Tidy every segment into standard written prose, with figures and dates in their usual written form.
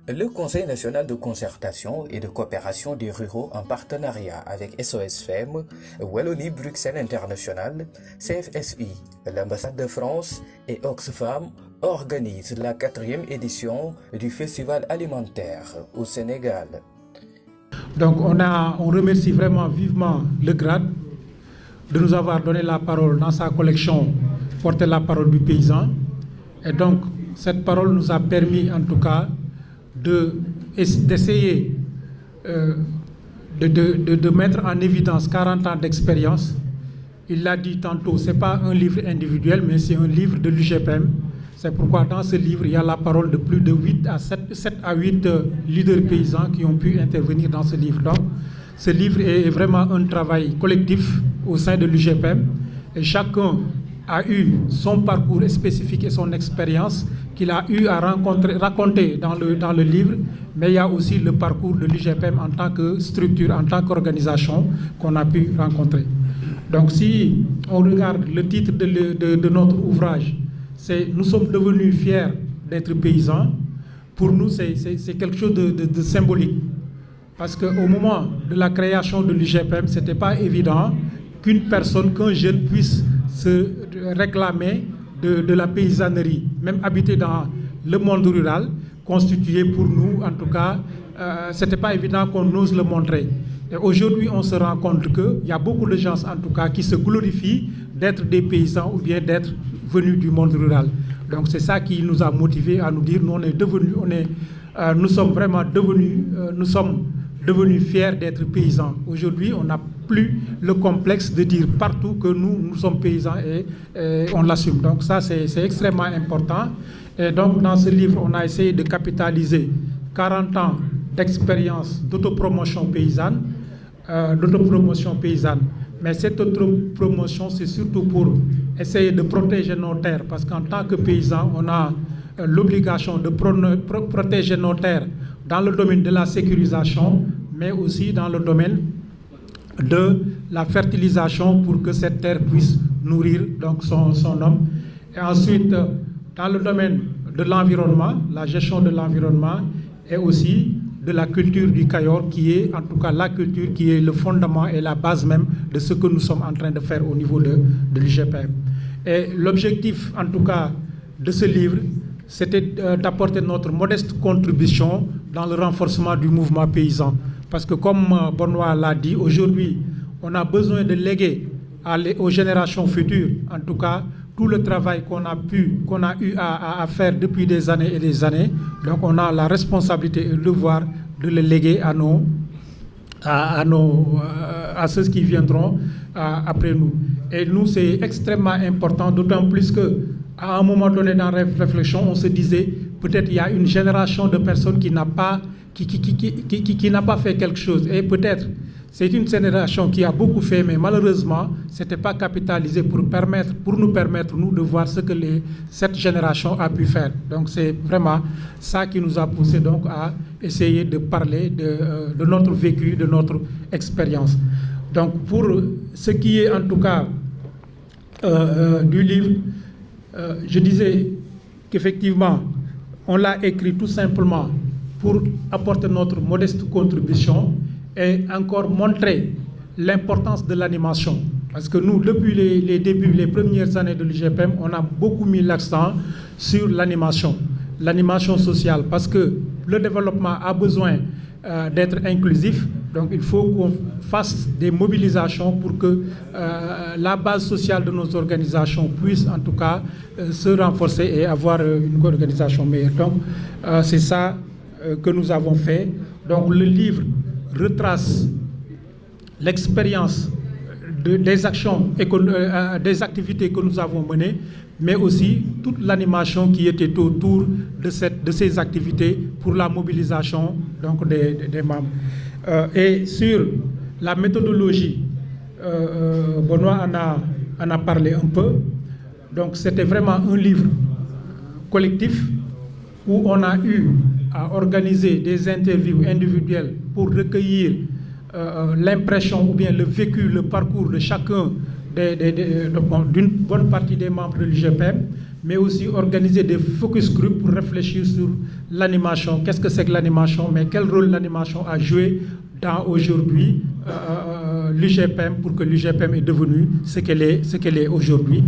Le Conseil national de concertation et de coopération des ruraux en partenariat avec SOS FEM, Wallonie Bruxelles International, CFSI, l'ambassade de France et Oxfam organisent la 4e édition du Festival alimentaire au Sénégal. Donc on remercie vraiment vivement le GRAD de nous avoir donné la parole dans sa collection Porter la parole du paysan. Et donc cette parole nous a permis en tout cas d'essayer de mettre en évidence 40 ans d'expérience. Il l'a dit tantôt, ce n'est pas un livre individuel, mais c'est un livre de l'UGPM. C'est pourquoi dans ce livre, il y a la parole de plus de 7 à 8 leaders paysans qui ont pu intervenir dans ce livre. Donc, ce livre est vraiment un travail collectif au sein de l'UGPM et chacun a eu son parcours spécifique et son expérience qu'il a eu à raconter dans le livre, mais il y a aussi le parcours de l'UGPM en tant que structure, en tant qu'organisation qu'on a pu rencontrer. Donc si on regarde le titre de notre ouvrage, c'est « Nous sommes devenus fiers d'être paysans », pour nous c'est quelque chose de symbolique. Parce qu'au moment de la création de l'UGPM, ce n'était pas évident qu'une personne, qu'un jeune puisse se réclamer de la paysannerie, même habiter dans le monde rural, constitué pour nous, en tout cas, ce n'était pas évident qu'on ose le montrer. Et aujourd'hui, on se rend compte qu'il y a beaucoup de gens, en tout cas, qui se glorifient d'être des paysans ou bien d'être venus du monde rural. Donc c'est ça qui nous a motivés à nous dire, nous sommes vraiment devenus fiers d'être paysans. Aujourd'hui, on n'a plus le complexe de dire partout que nous sommes paysans et on l'assume. Donc ça, c'est extrêmement important. Et donc dans ce livre, on a essayé de capitaliser 40 ans d'expérience d'autopromotion paysanne. Mais cette autopromotion, c'est surtout pour essayer de protéger nos terres, parce qu'en tant que paysans, on a l'obligation de protéger nos terres dans le domaine de la sécurisation, mais aussi dans le domaine de la fertilisation pour que cette terre puisse nourrir donc son homme. Et ensuite, dans le domaine de l'environnement, la gestion de l'environnement et aussi de la culture du Kayor, qui est en tout cas la culture qui est le fondement et la base même de ce que nous sommes en train de faire au niveau de l'UGPM. Et l'objectif en tout cas de ce livre, c'était d'apporter notre modeste contribution dans le renforcement du mouvement paysan. Parce que comme Benoît l'a dit, aujourd'hui, on a besoin de léguer aux générations futures, en tout cas, tout le travail qu'on a eu à faire depuis des années et des années. Donc on a la responsabilité et le devoir de le léguer à ceux qui viendront après nous. Et nous, c'est extrêmement important, d'autant plus qu'à un moment donné dans la réflexion, on se disait peut-être il y a une génération de personnes qui n'a pas fait quelque chose. Et peut-être c'est une génération qui a beaucoup fait, mais malheureusement, ce n'était pas capitalisé pour nous permettre, nous, de voir ce que cette génération a pu faire. Donc c'est vraiment ça qui nous a poussé donc à essayer de parler de notre vécu, de notre expérience. Donc pour ce qui est en tout cas du livre, je disais qu'effectivement, on l'a écrit tout simplement pour apporter notre modeste contribution et encore montrer l'importance de l'animation. Parce que nous, depuis les débuts, les premières années de l'UGPM, on a beaucoup mis l'accent sur l'animation sociale, parce que le développement a besoin d'être inclusif. Donc il faut qu'on fasse des mobilisations pour que la base sociale de nos organisations puisse en tout cas se renforcer et avoir une organisation meilleure. Donc c'est ça que nous avons fait. Donc le livre retrace l'expérience des activités que nous avons menées, mais aussi toute l'animation qui était autour de ces activités pour la mobilisation donc, des membres. Et sur la méthodologie, Benoît en a parlé un peu. Donc c'était vraiment un livre collectif où on a eu à organiser des interviews individuelles pour recueillir l'impression ou bien le vécu, le parcours de chacun d'une bonne partie des membres de l'UGPM, mais aussi organiser des focus group pour réfléchir sur l'animation. Qu'est-ce que c'est que l'animation, mais quel rôle l'animation a joué dans aujourd'hui l'UGPM pour que l'UGPM est devenue ce qu'elle est aujourd'hui.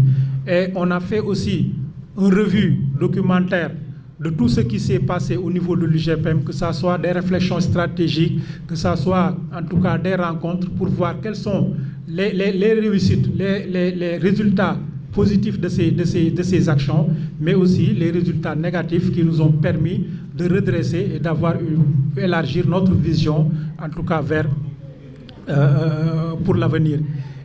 Et on a fait aussi une revue documentaire de tout ce qui s'est passé au niveau de l'UGPM, que ce soit des réflexions stratégiques, que ce soit en tout cas des rencontres pour voir quels sont les réussites, les résultats positifs de ces actions, mais aussi les résultats négatifs qui nous ont permis de redresser et élargir notre vision, en tout cas pour l'avenir.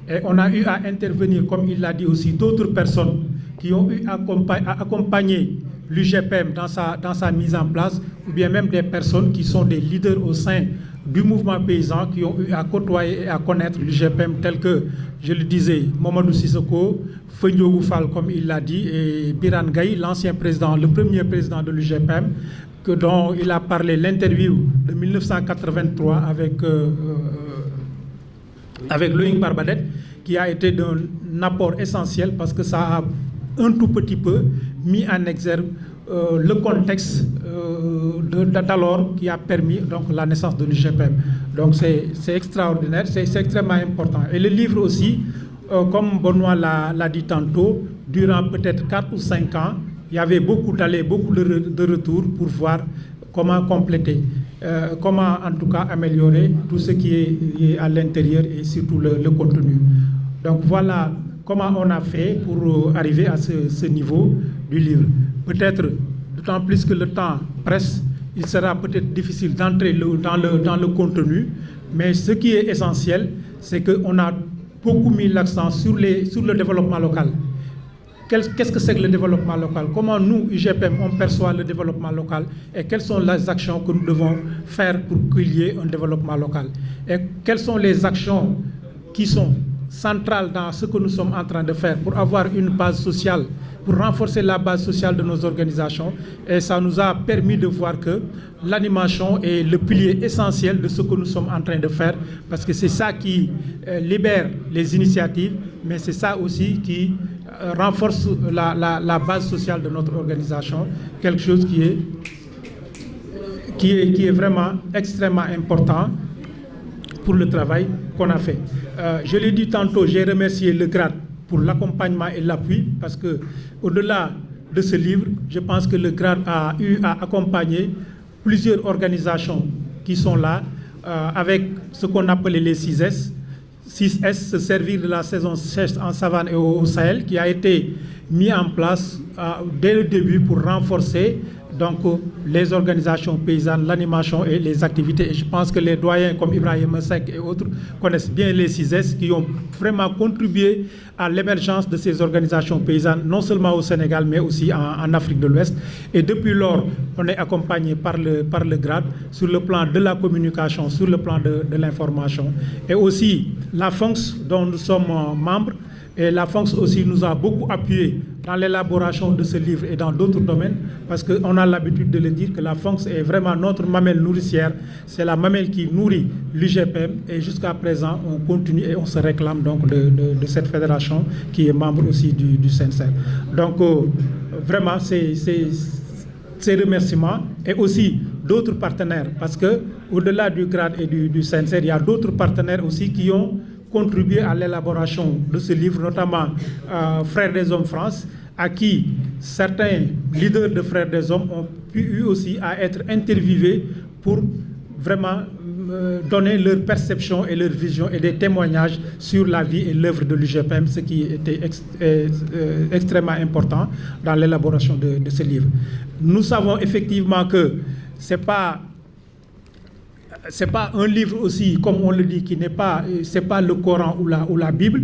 Et on a eu à intervenir, comme il l'a dit aussi, d'autres personnes qui ont eu à accompagner l'UGPM dans sa mise en place, ou bien même des personnes qui sont des leaders au sein du mouvement paysan, qui ont eu à côtoyer et à connaître l'UGPM, tels que, je le disais, Mamadou Sissoko, Fendiogou Fall, comme il l'a dit, et Biran Gaye, l'ancien président, le premier président de l'UGPM, dont il a parlé l'interview de 1983 avec Loïc Barbadette, qui a été d'un apport essentiel parce que ça a un tout petit peu mis en exergue le contexte d'alors qui a permis donc la naissance de l'UGPM. Donc c'est extraordinaire, c'est extrêmement important. Et le livre aussi, comme Benoît l'a dit tantôt, durant peut-être 4 ou 5 ans, il y avait beaucoup d'allées, beaucoup de retours pour voir comment compléter, comment en tout cas améliorer tout ce qui est à l'intérieur et surtout le contenu. Donc voilà comment on a fait pour arriver à ce niveau du livre. Peut-être, d'autant plus que le temps presse, il sera peut-être difficile d'entrer dans le contenu, mais ce qui est essentiel, c'est qu'on a beaucoup mis l'accent sur le développement local. Qu'est-ce que c'est que le développement local? Comment nous, UGPM, on perçoit le développement local et quelles sont les actions que nous devons faire pour qu'il y ait un développement local? Et quelles sont les actions qui sont centrales dans ce que nous sommes en train de faire pour avoir une base sociale, pour renforcer la base sociale de nos organisations? Et ça nous a permis de voir que l'animation est le pilier essentiel de ce que nous sommes en train de faire, parce que c'est ça qui libère les initiatives, mais c'est ça aussi qui renforce la base sociale de notre organisation, quelque chose qui est vraiment extrêmement important pour le travail qu'on a fait. Je l'ai dit tantôt, j'ai remercié le GRAD pour l'accompagnement et l'appui, parce que au-delà de ce livre, je pense que le GRAD a eu à accompagner plusieurs organisations qui sont là, avec ce qu'on appelait les 6S, se servir de la saison sèche en savane et au Sahel, qui a été mis en place dès le début pour renforcer donc les organisations paysannes, l'animation et les activités. Et je pense que les doyens comme Ibrahim Sek et autres connaissent bien les 6S, qui ont vraiment contribué à l'émergence de ces organisations paysannes, non seulement au Sénégal, mais aussi en Afrique de l'Ouest. Et depuis lors, on est accompagné par le GRAD sur le plan de la communication, sur le plan de l'information. Et aussi la FONCS, dont nous sommes membres. Et la FONCS aussi nous a beaucoup appuyé dans l'élaboration de ce livre et dans d'autres domaines, parce qu'on a l'habitude de le dire que la FONCS est vraiment notre mamelle nourricière. C'est la mamelle qui nourrit l'UGPM, et jusqu'à présent, on continue et on se réclame donc de cette fédération qui est membre aussi du CNCR. Donc, vraiment, ces remerciements, et aussi d'autres partenaires, parce qu'au-delà du GRAD et du CNCR, il y a d'autres partenaires aussi qui ont contribué à l'élaboration de ce livre, notamment Frères des Hommes France, à qui certains leaders de Frères des Hommes ont pu aussi à être interviewés pour vraiment donner leur perception et leur vision et des témoignages sur la vie et l'œuvre de l'UGPM, ce qui était extrêmement important dans l'élaboration de ce livre. Nous savons effectivement que c'est pas un livre aussi, comme on le dit, c'est pas le Coran ou la Bible.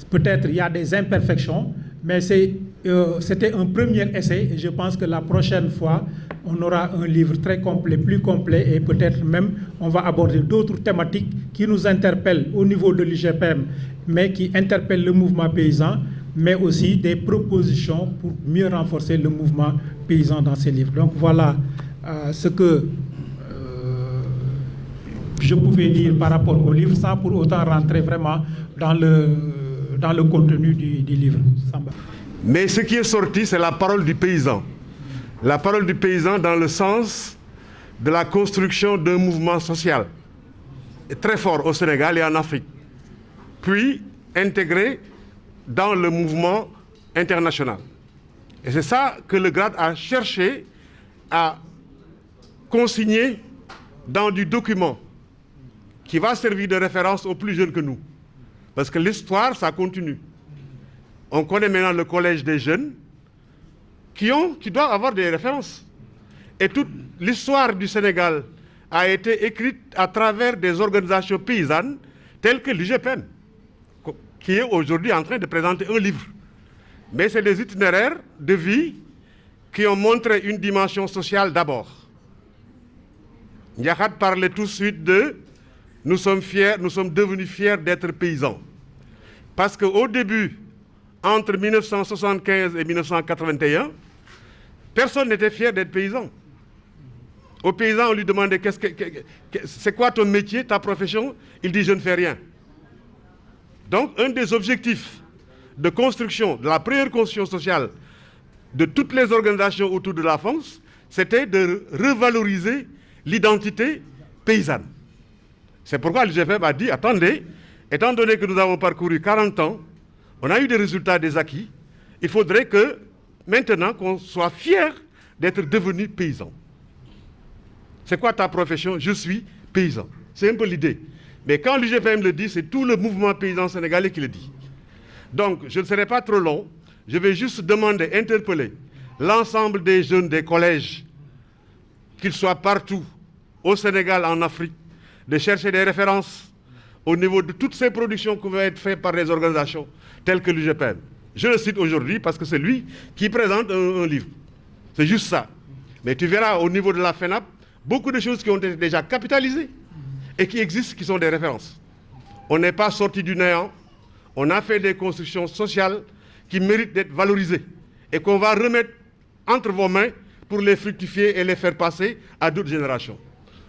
Peut-être il y a des imperfections, mais c'était un premier essai, et je pense que la prochaine fois, on aura un livre très complet, plus complet, et peut-être même on va aborder d'autres thématiques qui nous interpellent au niveau de l'UGPM, mais qui interpellent le mouvement paysan, mais aussi des propositions pour mieux renforcer le mouvement paysan dans ces livres. Donc voilà ce que je pouvais dire par rapport au livre, sans pour autant rentrer vraiment dans le contenu du livre. Samba. Mais ce qui est sorti, c'est la parole du paysan. La parole du paysan dans le sens de la construction d'un mouvement social très fort au Sénégal et en Afrique, puis intégré dans le mouvement international. Et c'est ça que le GRAD a cherché à consigner dans du document qui va servir de référence aux plus jeunes que nous. Parce que l'histoire, ça continue. On connaît maintenant le collège des jeunes qui doivent avoir des références. Et toute l'histoire du Sénégal a été écrite à travers des organisations paysannes telles que l'UGPN, qui est aujourd'hui en train de présenter un livre. Mais c'est des itinéraires de vie qui ont montré une dimension sociale d'abord. Ndiakhat parlait tout de suite de « nous sommes devenus fiers d'être paysans ». Parce qu'au début, entre 1975 et 1981, personne n'était fier d'être paysan. Au paysan, on lui demandait c'est quoi ton métier, ta profession? Il dit je ne fais rien. Donc, un des objectifs de construction, de la première construction sociale de toutes les organisations autour de la France, c'était de revaloriser l'identité paysanne. C'est pourquoi l'UGFM a dit, attendez, étant donné que nous avons parcouru 40 ans, on a eu des résultats, des acquis, il faudrait que maintenant qu'on soit fier d'être devenu paysan. C'est quoi ta profession? Je suis paysan. C'est un peu l'idée. Mais quand l'UGPM le dit, c'est tout le mouvement paysan sénégalais qui le dit. Donc, je ne serai pas trop long. Je vais juste demander, interpeller l'ensemble des jeunes des collèges, qu'ils soient partout, au Sénégal, en Afrique, de chercher des références au niveau de toutes ces productions qui vont être faites par les organisations telles que l'UGPM. Je le cite aujourd'hui parce que c'est lui qui présente un livre. C'est juste ça. Mais tu verras au niveau de la FENAP, beaucoup de choses qui ont été déjà capitalisées et qui existent, qui sont des références. On n'est pas sorti du néant. On a fait des constructions sociales qui méritent d'être valorisées et qu'on va remettre entre vos mains pour les fructifier et les faire passer à d'autres générations.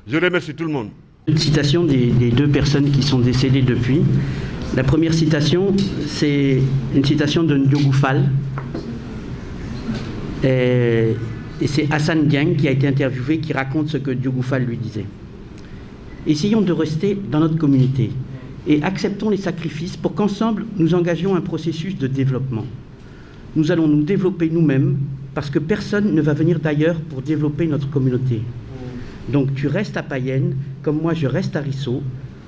Je remercie tout le monde. Une citation des deux personnes qui sont décédées depuis. La première citation, c'est une citation de Ndiogou Fall. Et c'est Hassan Dieng qui a été interviewé, qui raconte ce que Ndiogou Fall lui disait. Essayons de rester dans notre communauté et acceptons les sacrifices pour qu'ensemble nous engagions un processus de développement. Nous allons nous développer nous-mêmes parce que personne ne va venir d'ailleurs pour développer notre communauté. Donc tu restes à Payenne, comme moi je reste à Risso,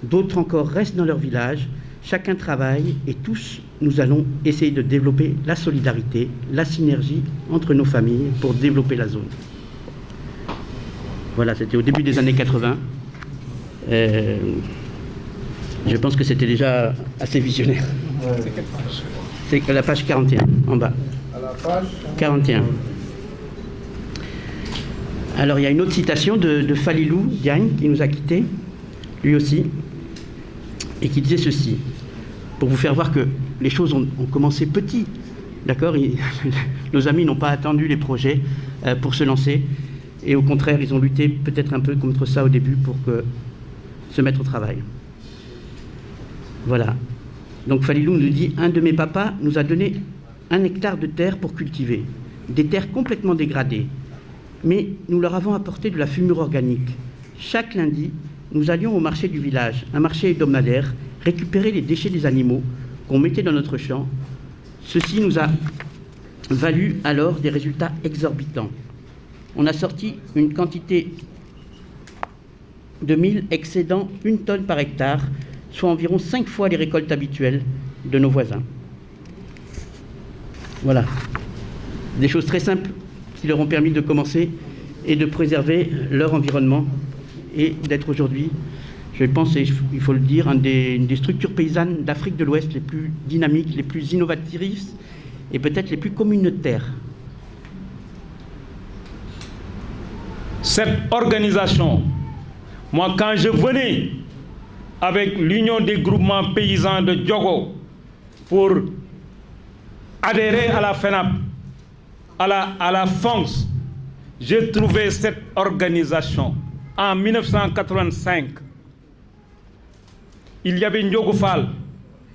d'autres encore restent dans leur village, chacun travaille et tous nous allons essayer de développer la solidarité, la synergie entre nos familles pour développer la zone. Voilà, c'était au début des années 80. Je pense que c'était déjà assez visionnaire. C'est la page 41, en bas. À la page 41. Alors, il y a une autre citation de Falilou Diagne, qui nous a quittés, lui aussi, et qui disait ceci, pour vous faire voir que les choses ont commencé petit, d'accord? Nos amis n'ont pas attendu les projets pour se lancer, et au contraire, ils ont lutté peut-être un peu contre ça au début pour se mettre au travail. Voilà. Donc Falilou nous dit, un de mes papas nous a donné 1 hectare de terre pour cultiver, des terres complètement dégradées. Mais nous leur avons apporté de la fumure organique. Chaque lundi, nous allions au marché du village, un marché hebdomadaire, récupérer les déchets des animaux qu'on mettait dans notre champ. Ceci nous a valu alors des résultats exorbitants. On a sorti une quantité de mil excédant 1 tonne par hectare, soit environ 5 fois les récoltes habituelles de nos voisins. Voilà. Des choses très simples qui leur ont permis de commencer et de préserver leur environnement et d'être aujourd'hui, je pense, et il faut le dire, une des structures paysannes d'Afrique de l'Ouest les plus dynamiques, les plus innovatrices et peut-être les plus communautaires. Cette organisation, moi quand je venais avec l'Union des groupements paysans de Diogo pour adhérer à la FENAP, à la FONGS, j'ai trouvé cette organisation en 1985. Il y avait Ndiogou Fall,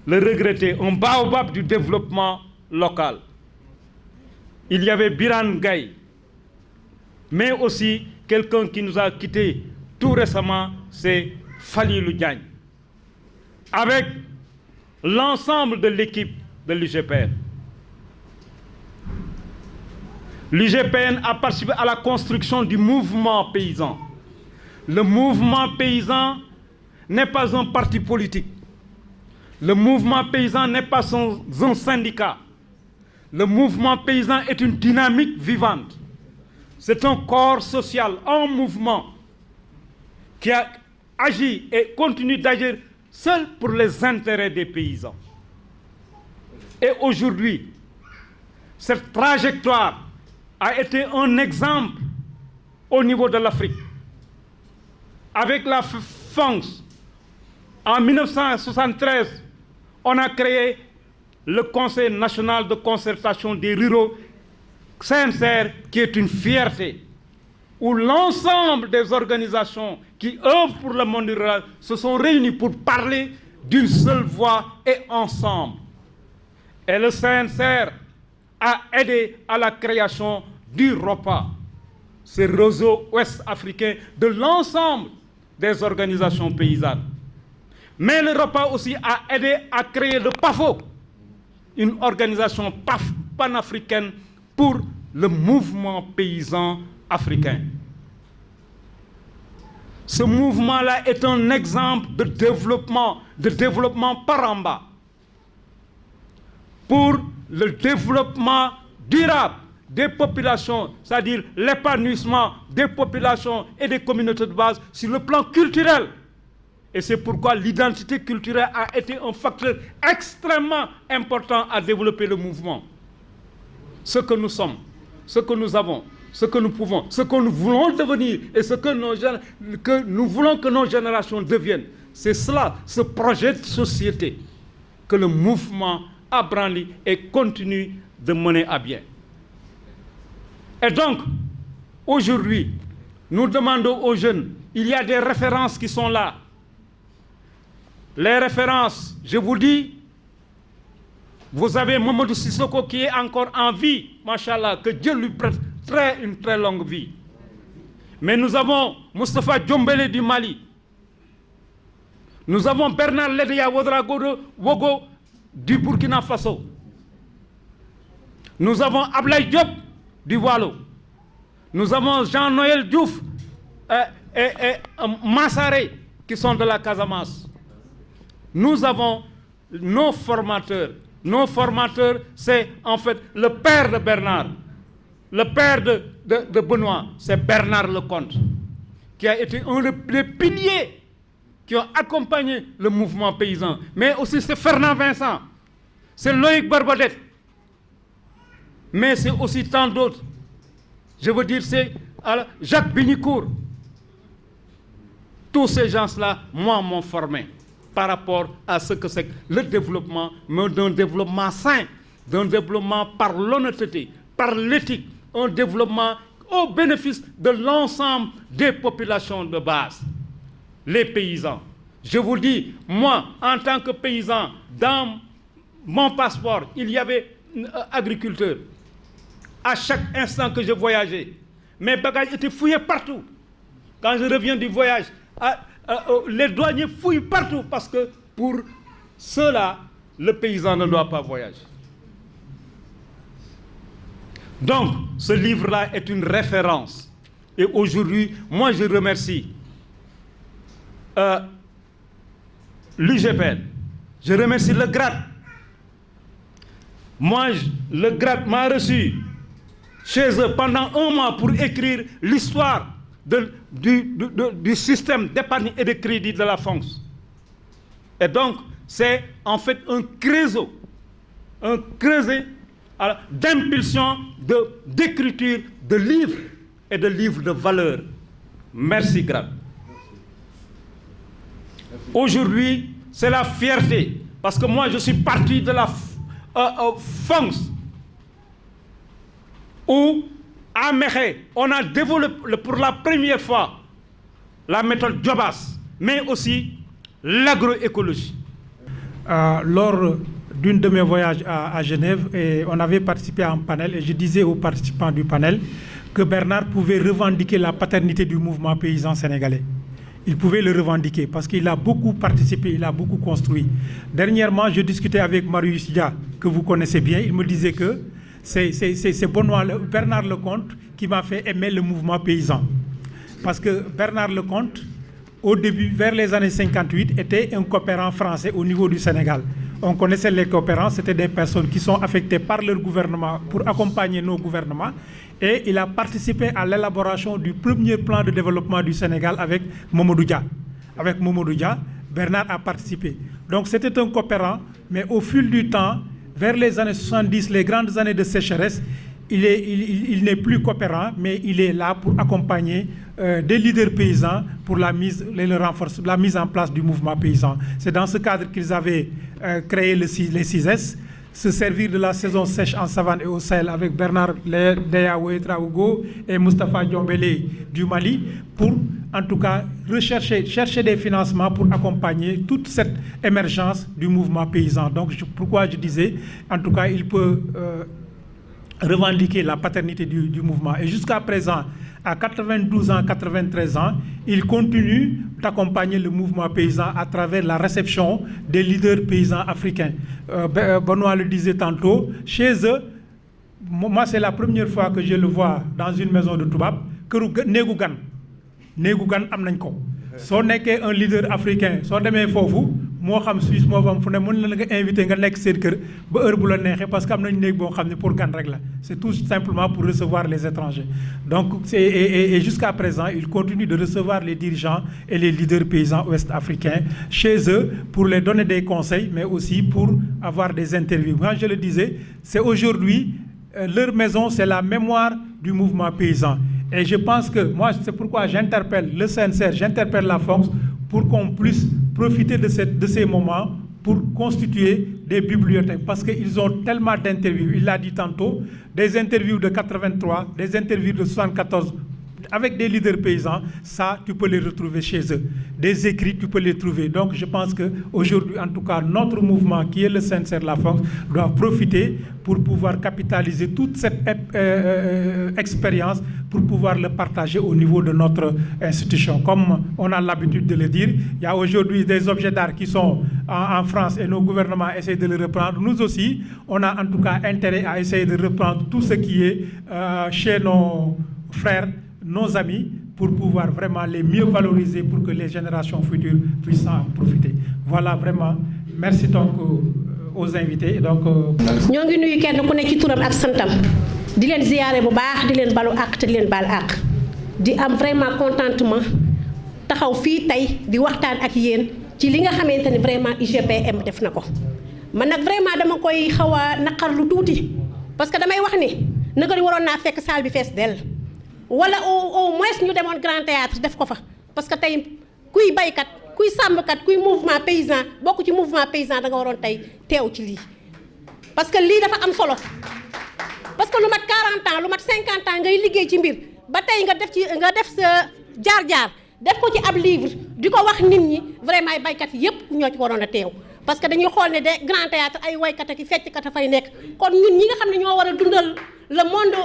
le regretté, un baobab du développement local. il y avait Biran Gaye, mais aussi quelqu'un qui nous a quittés tout récemment, c'est Falilou Diagne, avec l'ensemble de l'équipe de l'UGPN. L'UGPN a participé à la construction du mouvement paysan. Le mouvement paysan n'est pas un parti politique. Le mouvement paysan n'est pas un syndicat. Le mouvement paysan est une dynamique vivante. C'est un corps social en mouvement qui a agi et continue d'agir seul pour les intérêts des paysans. Et aujourd'hui, cette trajectoire a été un exemple au niveau de l'Afrique. Avec la FONGS, en 1973, on a créé le Conseil national de concertation des ruraux, CNCR, qui est une fierté, où l'ensemble des organisations qui œuvrent pour le monde rural se sont réunies pour parler d'une seule voix et ensemble. Et le CNCR a aidé à la création du ROPA, ce réseau ouest-africain de l'ensemble des organisations paysannes. Mais le ROPA aussi a aidé à créer le PAFO, une organisation panafricaine pour le mouvement paysan africain. Ce mouvement-là est un exemple de développement par en bas, pour le développement durable des populations, c'est-à-dire l'épanouissement des populations et des communautés de base sur le plan culturel. Et c'est pourquoi l'identité culturelle a été un facteur extrêmement important à développer le mouvement. Ce que nous sommes, ce que nous avons, ce que nous pouvons, ce que nous voulons devenir et ce que nous voulons que nos générations deviennent, c'est cela, ce projet de société que le mouvement a branli et continue de mener à bien. Et donc, aujourd'hui, nous demandons aux jeunes, il y a des références qui sont là. Les références, je vous dis, vous avez Mamadou Sissoko qui est encore en vie, machallah, que Dieu lui prête une très longue vie. Mais nous avons Moustapha Diombele du Mali. Nous avons Bernard Ledeya Wogo du Burkina Faso. Nous avons Ablaye Diop du Wallo. Nous avons Jean-Noël Diouf et Massaré qui sont de la Casamance. Nous avons nos formateurs. Nos formateurs, c'est en fait le père de Bernard. Le père de Benoît, c'est Bernard Lecomte, qui a été un des piliers qui ont accompagné le mouvement paysan. Mais aussi c'est Fernand Vincent, c'est Loïc Barbadette, mais c'est aussi tant d'autres. Je veux dire, c'est Jacques Binicourt. Tous ces gens-là, moi, m'ont formé par rapport à ce que c'est le développement, mais d'un développement sain, d'un développement par l'honnêteté, par l'éthique, un développement au bénéfice de l'ensemble des populations de base, les paysans. Je vous dis, moi, en tant que paysan, dans mon passeport, il y avait agriculteur. À chaque instant que je voyageais, mes bagages étaient fouillés partout. Quand je reviens du voyage, les douaniers fouillent partout parce que pour cela, le paysan ne doit pas voyager. Donc, ce livre-là est une référence. Et aujourd'hui, moi, je remercie l'UGPN. Je remercie le GRAD. Moi, le GRAD m'a reçu chez eux pendant un mois pour écrire l'histoire du système d'épargne et de crédit de la FONGS. Et donc, c'est en fait un creuset d'impulsion, d'écriture de livres et de livres de valeur. Merci, Grad. Aujourd'hui, c'est la fierté, parce que moi, je suis parti de la FONGS, où à Mekhe, on a développé pour la première fois la méthode Jobas, mais aussi l'agroécologie. Lors d'une de mes voyages à Genève et on avait participé à un panel et je disais aux participants du panel que Bernard pouvait revendiquer la paternité du mouvement paysan sénégalais. Il pouvait le revendiquer parce qu'il a beaucoup participé, il a beaucoup construit. Dernièrement, je discutais avec Marius Dia, que vous connaissez bien. Il me disait que c'est Bernard Lecomte qui m'a fait aimer le mouvement paysan. Parce que Bernard Lecomte, au début, vers les années 58, était un coopérant français au niveau du Sénégal. On connaissait les coopérants, c'était des personnes qui sont affectées par leur gouvernement pour accompagner nos gouvernements. Et il a participé à l'élaboration du premier plan de développement du Sénégal avec Mamadou Dia. Avec Mamadou Dia, Bernard a participé. Donc c'était un coopérant, mais au fil du temps, vers les années 70, les grandes années de sécheresse, il n'est plus coopérant, mais il est là pour accompagner des leaders paysans pour la mise en place du mouvement paysan. C'est dans ce cadre qu'ils avaient créé les 6S, se servir de la saison sèche en savane et au Sahel avec Bernard Deyaoué Traougo et Moustapha Diombélé du Mali pour, en tout cas, chercher des financements pour accompagner toute cette émergence du mouvement paysan. Donc, pourquoi je disais, en tout cas, il peut revendiquer la paternité du mouvement. Et jusqu'à présent, à 92 ans, 93 ans, il continue d'accompagner le mouvement paysan à travers la réception des leaders paysans africains. Benoît le disait tantôt, chez eux, moi c'est la première fois que je le vois dans une maison de Toubab, que néegu gan am nañ ko. Soo nekkee un leader africain, soo demee foofu, moo xam Suisse moo xam fu ne mën la nga invité nga nekk seen kër ba heure bu la neexee parce que am nañ néeg boo xam ne pour gan rek la. C'est tout simplement pour recevoir les étrangers. Donc et jusqu'à présent, il continue de recevoir les dirigeants et les leaders paysans ouest-africains chez eux pour les donner des conseils, mais aussi pour avoir des interviews. Moi, je le disais, c'est aujourd'hui leur maison, c'est la mémoire du mouvement paysan. Et je pense que moi, c'est pourquoi j'interpelle le CNCR, j'interpelle la FONCS pour qu'on puisse profiter de ces moments pour constituer des bibliothèques. Parce qu'ils ont tellement d'interviews. Il l'a dit tantôt, des interviews de 83, des interviews de 74, avec des leaders paysans, ça, tu peux les retrouver chez eux. Des écrits, tu peux les trouver. Donc, je pense qu'aujourd'hui, en tout cas, notre mouvement, qui est le CNCR La FONCS, doit profiter pour pouvoir capitaliser toute cette expérience pour pouvoir le partager au niveau de notre institution. Comme on a l'habitude de le dire, il y a aujourd'hui des objets d'art qui sont en France et nos gouvernements essaient de le reprendre. Nous aussi, on a en tout cas intérêt à essayer de reprendre tout ce qui est chez nos frères, nos amis, pour pouvoir vraiment les mieux valoriser pour que les générations futures puissent en profiter. Voilà, vraiment. Merci donc aux invités. Donc, ñoo ngi nuyu kenn ku ne ci turam ak santam di leen ziyaare bu baax di leen balu àq te di leen baal àq di am vraiment contentement taxaw fii tey di waxtaan ak yéen ci li nga xamante ni vraiment UGPM def na ko. Man nag vraiment dama koy xaw a naqar lu tuuti parce que damay wax ni naka di waroon naa fekk salle bi fees dell wala au moins ñu demoon grand théâtre def ko fa parce que tey kuy baykat kuy sàmmkat kuy mouvement paysan bokk ci mouvement paysan da nga waroon tey teew ci lii parce que lii dafa am solo parce que lu mat 40 ans lu mat 50 ans ngay liggéey ci mbir ba tey nga def sa jaar-jaar def ko ci ab livre di ko wax nit ñi vraiment baykat yépp ñoo ci waroon a teew parce que dañuy xool ne de grand théâtre ay waykat ak fecckat a fay nekk kon ñun ñi nga xam ne ñoo war a dundal le monde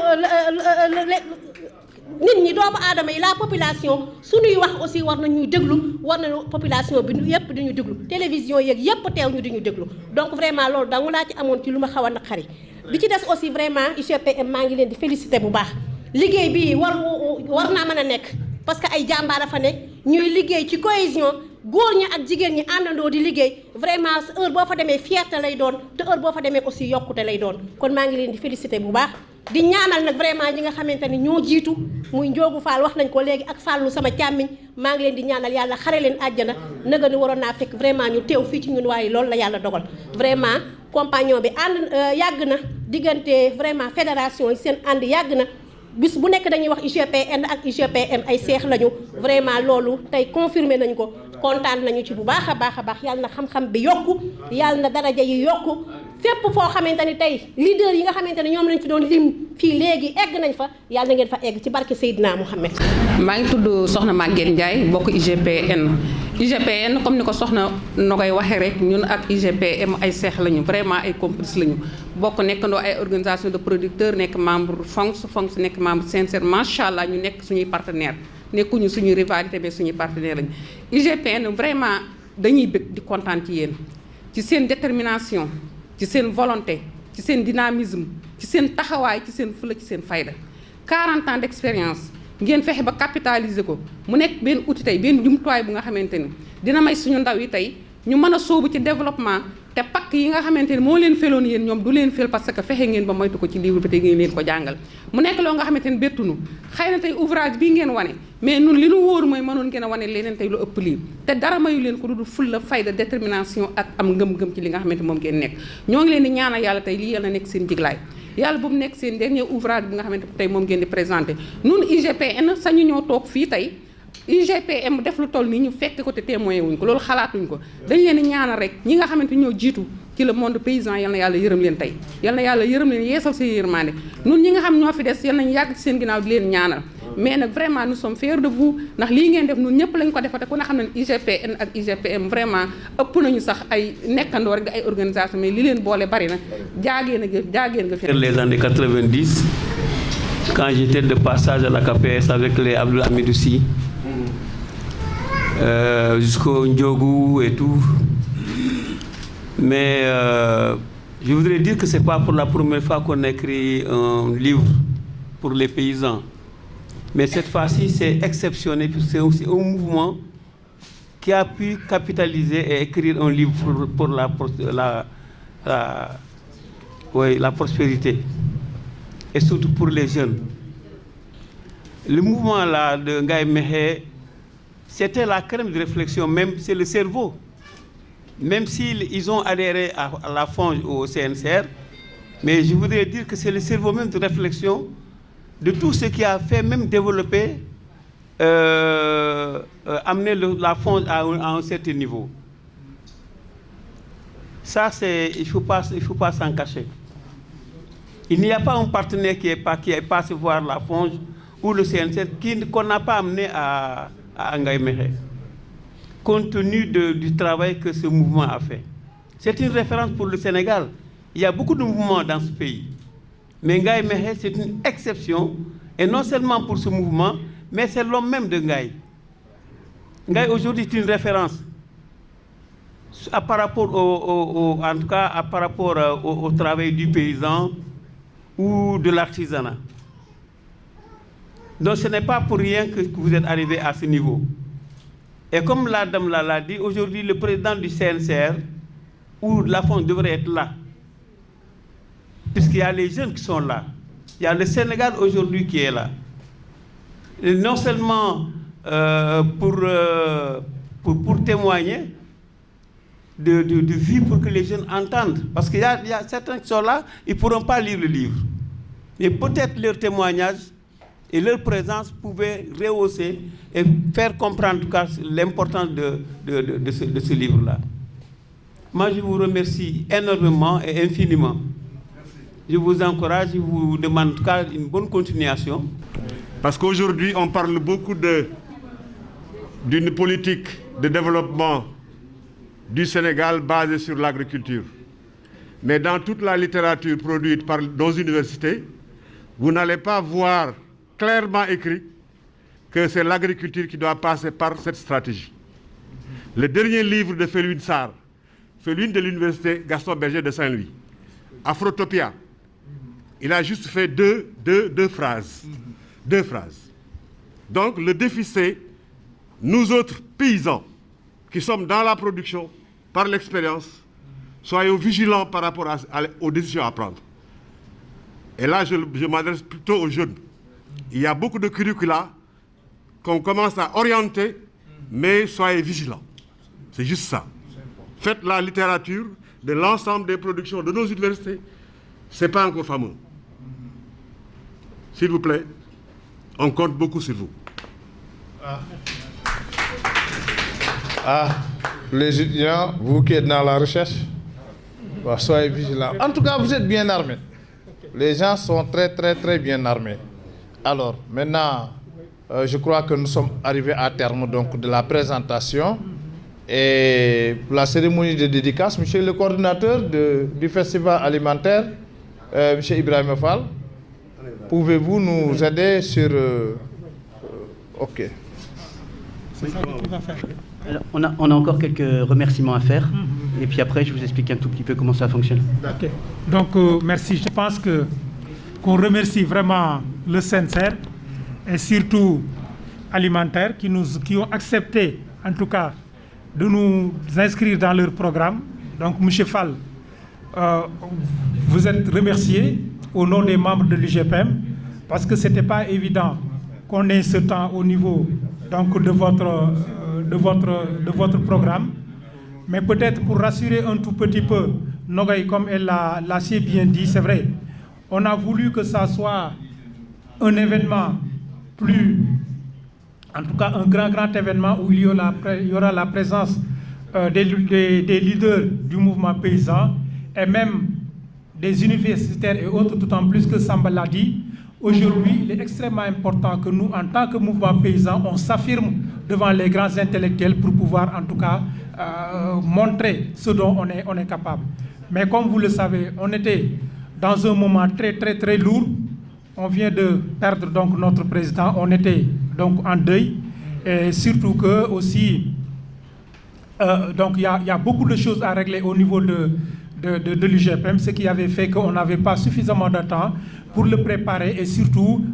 nit ñi doomu aadama yi la population suñuy wax aussi war nañuy déglu war nañu population bi yépp di ñu déglu télévision yeeg yépp teew ñu di ñu déglu donc vraiment loolu danga laa ci amoon ci lu ma xaw a naqari bi ci des aussi vraiment UGPM maa ngi leen di féliciter bu baax liggéey bi war naa mën a nekk parce que ay jàmbaar a fa nekk ñuy liggéey ci cohésion góor ñi ak jigéen ñi àndandoo di liggéey vraiment heure boo fa demee fierté lay doon te heure boo fa demee aussi yokkute lay doon kon maa ngi leen di féliciter bu baax di ñaanal nag vraiment ñi nga xamante ni ñoo jiitu muy Njoogu Fall wax nañ ko léegi ak Fallu sama càmmiñ maa ngi leen di ñaanal yàlla xare leen àjjana naga ni waroon naa fekk vraiment ñu teew fii ci ñun waaye loolu la yàlla dogal vraiment compagnon bi ànd yàgg na diggante vraiment fédération yi seen ànd yàgg na bis bu nekk dañuy wax UGPN ak UGPM ay seex lañu vraiment loolu tey confirmé nañ ko kontaan nañu ci bu baax a baax yàlla na xam-xam bi yokku yàlla na daraja yi yokku fépp foo xamante ni tey leader yi nga xamante ne ñoom lañ fi doon lim fii léegi egg nañ fa yàlla na ngeen fa egg ci barke Seydina Mouhamed. maa ngi tudd Soxna Maguette Ndiaye bokk UGPN IGPN comme ni ko soxna Nogay waxee rek ñun ak IGPM ay seex lañu vraiment ay complices lañu bokk nekkandoo ay organisation de producteurs nekk membre FONGS nekk membre sincère macha allah ñu nekk suñuy partenaire nekkuñu suñuy rivalité mais suñuy partenaire lañu. IGPN vraiment dañuy bëgg di kontaan ci yéen ci seen détermination ci seen volonté ci seen dynamisme ci seen taxawaay ci seen fula ci seen fayda 40 ans d'expérience. ngeen fexe ba capitaliser ko mu nekk benn outil tey benn jumtuwaay bu nga xamante ni dina may suñu ndaw yi tey ñu mën a sóobu ci développement te pakk yi nga xamante ni moo leen feloon yéen ñoom du leen fel parce que fexe ngeen ba moytu ko ci livre bi te ngeen leen ko jàngal mu nekk loo nga xamante ni bettunu xëy na tey ouvrage bii ngeen wane mais nun li nu wóor mooy mënoon ngeen a wane leneen tey lu ëpp lii te dara mayu leen ko du fulla fayda détermination ak am ngëm-ngëm ci li nga xamante moom ngeen nekk ñoo ngi leen di ñaanal yàlla tey lii yàlla nekk seen jiglaay yàlla bu mu nekk seen dernier ouvrage bi nga xamante tey moom ngeen di présenté nun IGPN sañu ñoo toog fii tey IGPM def lu toll nii ñu fekk ko te témoin wuñ ko loolu xalaatuñ ko dañ leen di ñaanal rek ñi nga xamante ñoo jiitu ci le monde paysan yal na yàlla yërëm leen tey yal na yàlla yërëm leen yeesal seen yërmande nun ñi nga xam ñoo fi des yal nañu yàgg ci seen ginnaaw di leen ñaanal mais nag vraiment nous sommes fiers de vous ndax lii ngeen def nun ñëpp lañ ko defate ku ne xam ne IGPN ak IGPM vraiment ëpp nañu sax ay nekkandoo rek di ay organisation mais li leen boole bari na jaageen nga fi. Les années 90 quand j'étais de passage à la KPS avec les Abdoul Hamidou Sy jusqu'au Ndiogou et tout. Mais je voudrais dire que ce n'est pas pour la première fois qu'on écrit un livre pour les paysans. Mais cette fois-ci, c'est exceptionnel, puisque c'est aussi un mouvement qui a pu capitaliser et écrire un livre pour la prospérité, et surtout pour les jeunes. Le mouvement là de Ngaye Mékhé, c'était la crème de réflexion, même c'est le cerveau. Même s'ils ont adhéré à la FONGE au CNCR, mais je voudrais dire que c'est le cerveau même de réflexion de tout ce qui a fait même développer, amener la FONGE à un certain niveau. Ça, il faut pas s'en cacher. Il n'y a pas un partenaire qui est passé voir la FONGE ou le CNCR qu'on n'a pas amené à Ngaye Mékhé, compte tenu du travail que ce mouvement a fait. C'est une référence pour le Sénégal. Il y a beaucoup de mouvements dans ce pays. Mais Ngaye Mékhé, c'est une exception, et non seulement pour ce mouvement, mais c'est l'homme même de Ngaye. Ngaye, aujourd'hui, est une référence par rapport en tout cas, par rapport au travail du paysan ou de l'artisanat. Donc ce n'est pas pour rien que vous êtes arrivé à ce niveau. Et comme la dame l'a dit, aujourd'hui, le président du CNCR ou la FONGE devrait être là. Puisqu'il y a les jeunes qui sont là. Il y a le Sénégal aujourd'hui qui est là. Et non seulement pour témoigner de vie, pour que les jeunes entendent. Parce qu'il y a certains qui sont là, ils ne pourront pas lire le livre. Mais peut-être leur témoignage et leur présence pouvaient rehausser et faire comprendre en tout cas l'importance de ce livre-là. Moi, je vous remercie énormément et infiniment. Je vous encourage, je vous demande en tout cas une bonne continuation. Parce qu'aujourd'hui, on parle beaucoup d'une politique de développement du Sénégal basée sur l'agriculture. Mais dans toute la littérature produite par nos universités, vous n'allez pas voir clairement écrit que c'est l'agriculture qui doit passer par cette stratégie. Le dernier livre de Felwine Sarr, Felwine de l'université Gaston Berger de Saint-Louis, Afrotopia, il a juste fait deux phrases. Deux phrases. Donc le défi, c'est nous autres paysans qui sommes dans la production, par l'expérience, soyons vigilants par rapport aux décisions à prendre. Et là, je m'adresse plutôt aux jeunes. Il y a beaucoup de curricula qu'on commence à orienter, mais soyez vigilants. C'est juste ça. Faites la littérature de l'ensemble des productions de nos universités. Ce n'est pas encore fameux. S'il vous plaît, on compte beaucoup sur vous. Les étudiants, vous qui êtes dans la recherche, soyez vigilants. En tout cas, vous êtes bien armés. Les gens sont très, très, très bien armés. Alors, maintenant, je crois que nous sommes arrivés à terme donc, de la présentation. Et pour la cérémonie de dédicace, monsieur le coordinateur du festival alimentaire, monsieur Ibrahim Fall, pouvez-vous nous aider sur... OK. Alors, on a encore quelques remerciements à faire. Et puis après, je vous explique un tout petit peu comment ça fonctionne. OK. Donc, merci. Je pense qu'on remercie vraiment le CNCR et surtout Alimentaire qui ont accepté, en tout cas, de nous inscrire dans leur programme. Donc, M. Fall, vous êtes remercié au nom des membres de l'UGPM parce que ce n'était pas évident qu'on ait ce temps au niveau donc, de votre programme. Mais peut-être pour rassurer un tout petit peu, Nogay, comme elle l'a si bien dit, c'est vrai, on a voulu que ça soit un événement plus... En tout cas, un grand événement où il y aura la présence des leaders du mouvement paysan et même des universitaires et autres, tout en plus que Samba l'a dit. Aujourd'hui, il est extrêmement important que nous, en tant que mouvement paysan, on s'affirme devant les grands intellectuels pour pouvoir, en tout cas, montrer ce dont on est capable. Mais comme vous le savez, on était dans un moment très lourd. On vient de perdre donc notre président, on était donc en deuil, et surtout que aussi, donc il y a beaucoup de choses à régler au niveau de l'UGPM, ce qui avait fait qu'on n'avait pas suffisamment de temps pour le préparer et surtout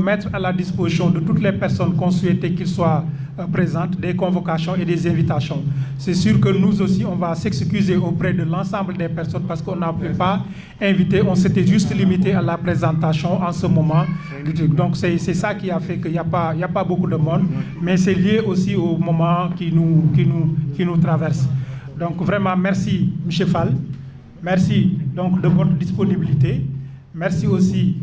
mettre à la disposition de toutes les personnes qu'on souhaitait qu'ils soient présentes, des convocations et des invitations. C'est sûr que nous aussi, on va s'excuser auprès de l'ensemble des personnes parce qu'on n'a pu pas inviter, on s'était juste limité à la présentation en ce moment. Donc c'est ça qui a fait qu'il n'y a pas beaucoup de monde, mais c'est lié aussi au moment qui nous traverse. Donc vraiment, merci M. Fall, merci donc de votre disponibilité, merci aussi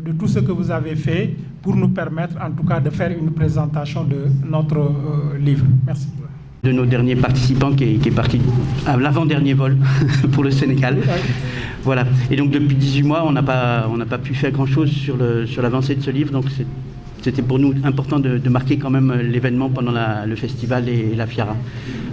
de tout ce que vous avez fait pour nous permettre en tout cas de faire une présentation de notre livre. Merci. De nos derniers participants qui est parti à l'avant-dernier vol pour le Sénégal. Voilà. Et donc depuis 18 mois, on n'a pas pu faire grand-chose sur l'avancée de ce livre. Donc c'était pour nous important de marquer quand même l'événement pendant le festival et la Fiara.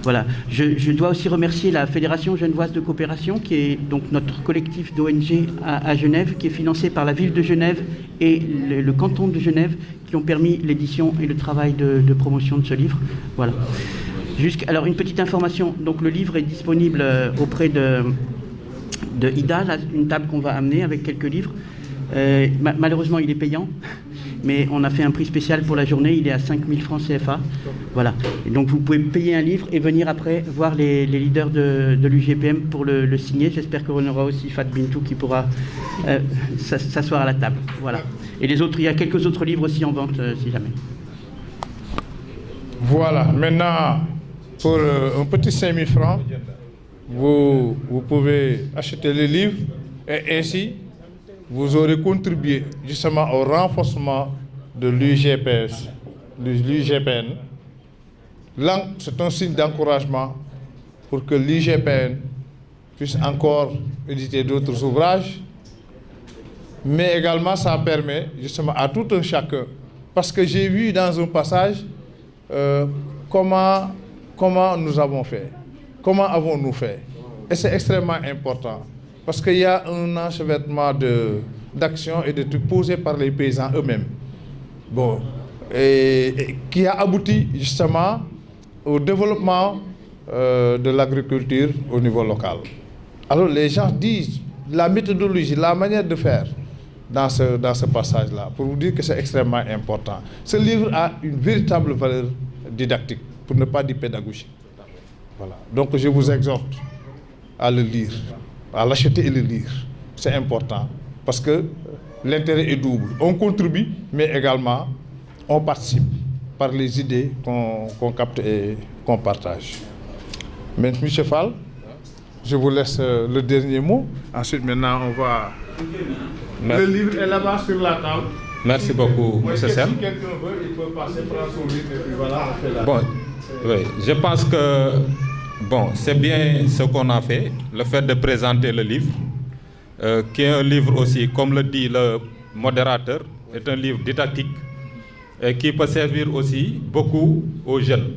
Voilà. Je dois aussi remercier la Fédération genevoise de coopération, qui est donc notre collectif d'ONG à Genève, qui est financé par la ville de Genève et le canton de Genève, qui ont permis l'édition et le travail de promotion de ce livre. Voilà. Alors une petite information, donc le livre est disponible auprès de Ida, une table qu'on va amener avec quelques livres. Malheureusement il est payant, mais on a fait un prix spécial pour la journée, il est à 5 000 francs CFA. Voilà. Et donc vous pouvez payer un livre et venir après voir les leaders de l'UGPM pour le signer. J'espère qu'on aura aussi Fat Bintou qui pourra s'asseoir à la table. Voilà. Et les autres, il y a quelques autres livres aussi en vente si jamais. Voilà, maintenant pour un petit 5 000 francs, vous pouvez acheter les livres et ainsi vous aurez contribué justement au renforcement de l'UGPN. Là, c'est un signe d'encouragement pour que l'UGPN puisse encore éditer d'autres ouvrages, mais également ça permet justement à tout un chacun, parce que j'ai vu dans un passage comment nous avons fait, comment avons-nous fait. Et c'est extrêmement important, parce qu'il y a un enchevêtrement d'actions et de trucs posés par les paysans eux-mêmes. Bon, et qui a abouti justement au développement de l'agriculture au niveau local. Alors les gens disent la méthodologie, la manière de faire dans ce passage-là, pour vous dire que c'est extrêmement important. Ce livre a une véritable valeur didactique, pour ne pas dire pédagogique. Voilà. Donc je vous exhorte à le lire, à l'acheter et le lire. C'est important, parce que l'intérêt est double. On contribue, mais également on participe par les idées qu'on capte et qu'on partage. M. Fall, je vous laisse le dernier mot. Ensuite, maintenant, on va... Le livre est là-bas sur la table. Merci beaucoup, M. Sem. Si quelqu'un veut, il peut passer, prendre son livre et puis voilà, on fait la... Bon, oui, je pense que c'est bien ce qu'on a fait, le fait de présenter le livre, qui est un livre aussi, comme le dit le modérateur, est un livre didactique et qui peut servir aussi beaucoup aux jeunes.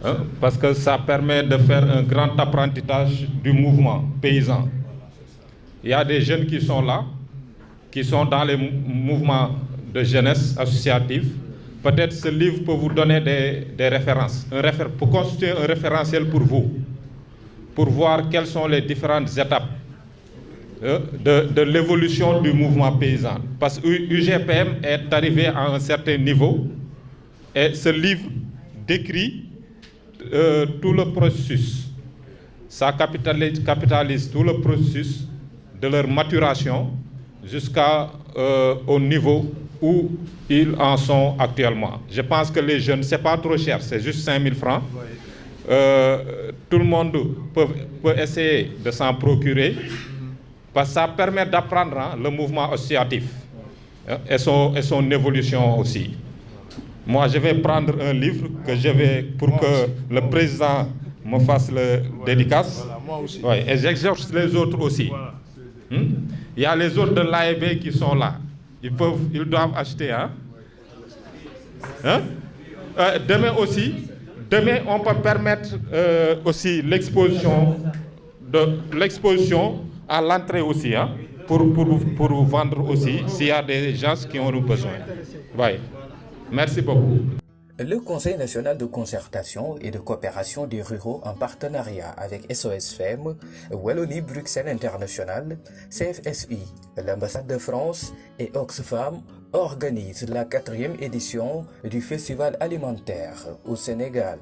hein, parce que ça permet de faire un grand apprentissage du mouvement paysan. Il y a des jeunes qui sont là, qui sont dans les mouvements de jeunesse associative. Peut-être ce livre peut vous donner des références, pour constituer un référentiel pour vous, pour voir quelles sont les différentes étapes de l'évolution du mouvement paysan. Parce que UGPM est arrivé à un certain niveau et ce livre décrit tout le processus. Ça capitalise tout le processus de leur maturation jusqu'au niveau où ils en sont actuellement. Je pense que les jeunes, ce n'est pas trop cher, c'est juste 5 000 francs. Tout le monde peut essayer de s'en procurer parce que ça permet d'apprendre le mouvement associatif et son évolution aussi. Moi, je vais prendre un livre pour que le président me fasse le dédicace. Voilà, moi aussi. Ouais, et j'exhorte les autres aussi. Voilà. Il y a les autres de l'AEB qui sont là. Ils doivent acheter. Demain, on peut permettre aussi l'exposition à l'entrée aussi, pour vendre aussi s'il y a des gens qui ont besoin. Ouais. Merci beaucoup. Le Conseil national de concertation et de coopération des ruraux en partenariat avec SOS FEM, Wallonie Bruxelles International, CFSI, l'ambassade de France et Oxfam organisent la 4e édition du Festival alimentaire au Sénégal.